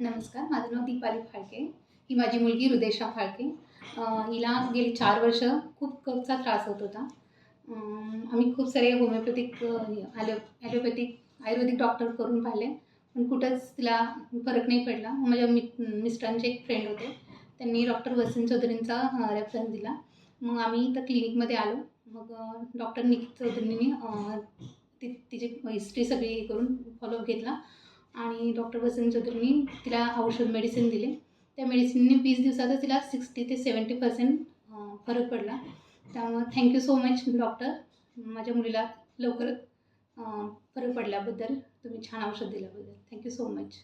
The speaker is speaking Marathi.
नमस्कार, माझं नाव दीपाली फाळके. ही माझी मुलगी हृदेशा फाळके. हिला गेली 4 वर्ष खूप कफचा त्रास होत होता. आम्ही खूप सारे होमिओपॅथिक ॲलोपॅथिक, आयुर्वेदिक डॉक्टर करून पाहिले, पण कुठंच तिला फरक नाही पडला. मग माझ्या मिस्टरांचे एक फ्रेंड होते. त्यांनी डॉक्टर वसीम चौधरींचा रेफरन्स दिला. मग आम्ही इथं क्लिनिकमध्ये आलो. मग डॉक्टर निखिल चौधरींनी तिची हिस्ट्री सगळी हे करून फॉलोअप घेतला आणि डॉक्टर वसंत चौधरींनी तिला औषध मेडिसिन दिले. त्या मेडिसिनने 20 दिवसातच तिला 60 ते 70% फरक पडला. त्यामुळे थँक्यू सो मच डॉक्टर. माझ्या मुलीला लवकर फरक पडल्याबद्दल, तुम्ही छान औषध दिल्याबद्दल थँक्यू सो मच.